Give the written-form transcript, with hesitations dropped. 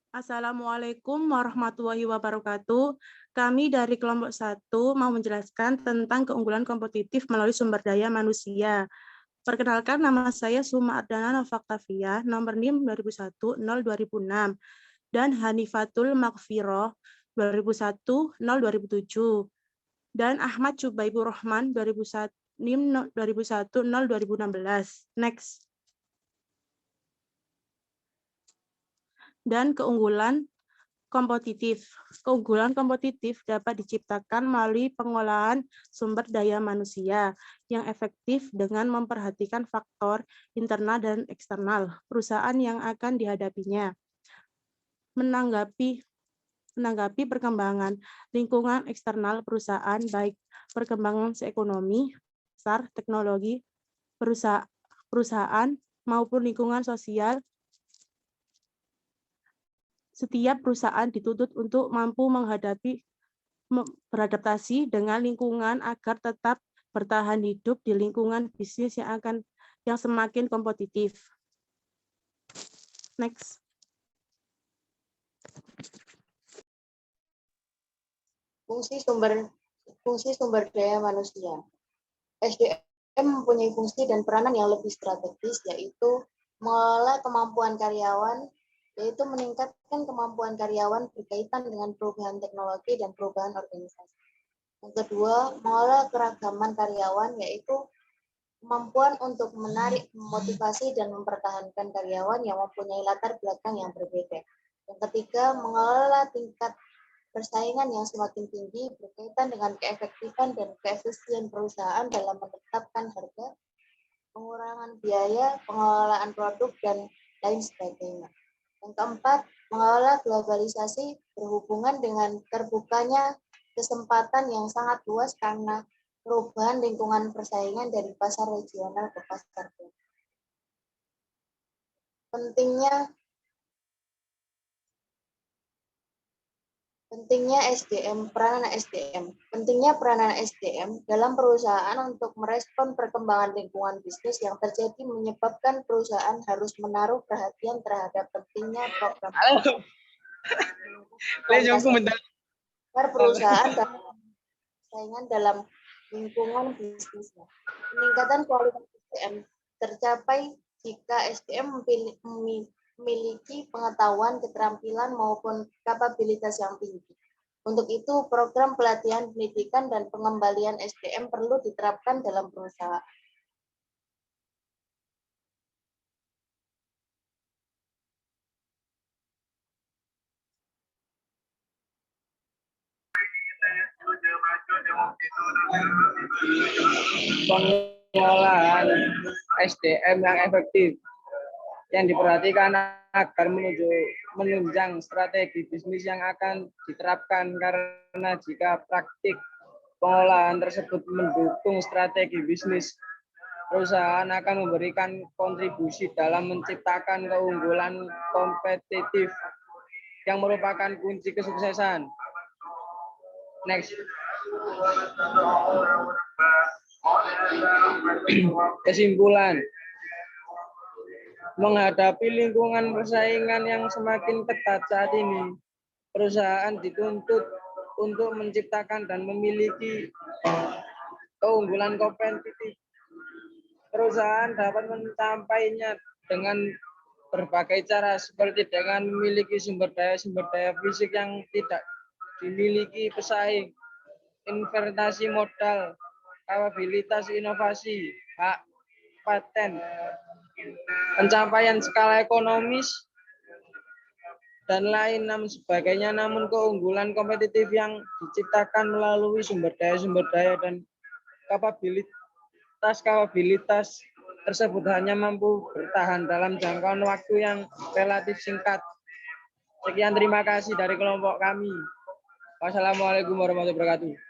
Assalamualaikum warahmatullahi wabarakatuh. Kami dari kelompok 1 mau menjelaskan tentang keunggulan kompetitif melalui sumber daya manusia. Perkenalkan, nama saya Suma Ardana Novaktavia, nomor NIM 2001-02006, dan Hanifatul Makfiroh 2001-02007, dan Ahmad Cubaibur Rahman 2001, NIM 2001-02016. Next. Dan keunggulan kompetitif. Keunggulan kompetitif dapat diciptakan melalui pengolahan sumber daya manusia yang efektif dengan memperhatikan faktor internal dan eksternal perusahaan yang akan dihadapinya. Menanggapi perkembangan lingkungan eksternal perusahaan, baik perkembangan ekonomi, pasar, teknologi, perusahaan maupun lingkungan sosial. Setiap perusahaan dituntut untuk mampu beradaptasi dengan lingkungan agar tetap bertahan hidup di lingkungan bisnis yang semakin kompetitif. Next. Fungsi sumber daya manusia. SDM mempunyai fungsi dan peranan yang lebih strategis, yaitu mengelola kemampuan karyawan, yaitu meningkatkan kemampuan karyawan berkaitan dengan perubahan teknologi dan perubahan organisasi. Yang kedua, mengelola keragaman karyawan, yaitu kemampuan untuk menarik, memotivasi, dan mempertahankan karyawan yang mempunyai latar belakang yang berbeda. Yang ketiga, mengelola tingkat persaingan yang semakin tinggi berkaitan dengan keefektifan dan keefisien perusahaan dalam menetapkan harga, pengurangan biaya, pengelolaan produk, dan lain sebagainya. Yang keempat, mengelola globalisasi berhubungan dengan terbukanya kesempatan yang sangat luas karena perubahan lingkungan persaingan dari pasar regional ke pasar global. Pentingnya SDM, peranan SDM. Pentingnya peranan SDM dalam perusahaan untuk merespon perkembangan lingkungan bisnis yang terjadi menyebabkan perusahaan harus menaruh perhatian terhadap pentingnya program agar perusahaan dapat persaingan dalam lingkungan bisnisnya. Peningkatan kualitas SDM tercapai jika SDM memiliki pengetahuan, keterampilan, maupun kapabilitas yang tinggi. Untuk itu, program pelatihan, pendidikan, dan pengembalian SDM perlu diterapkan dalam perusahaan. Pengelolaan SDM yang efektif yang diperhatikan agar menunjang strategi bisnis yang akan diterapkan, karena jika praktik pengolahan tersebut mendukung strategi bisnis, perusahaan akan memberikan kontribusi dalam menciptakan keunggulan kompetitif yang merupakan kunci kesuksesan. Next. Kesimpulan. Menghadapi lingkungan persaingan yang semakin ketat saat ini, perusahaan dituntut untuk menciptakan dan memiliki keunggulan kompetitif. Perusahaan dapat mencapainya dengan berbagai cara, seperti dengan memiliki sumber daya fisik yang tidak dimiliki pesaing, investasi modal, kapabilitas inovasi, hak paten, pencapaian skala ekonomis, dan lain sebagainya. Namun keunggulan kompetitif yang diciptakan melalui sumber daya dan kapabilitas tersebut hanya mampu bertahan dalam jangkauan waktu yang relatif singkat. Sekian, terima kasih dari kelompok kami. Wassalamualaikum warahmatullahi wabarakatuh.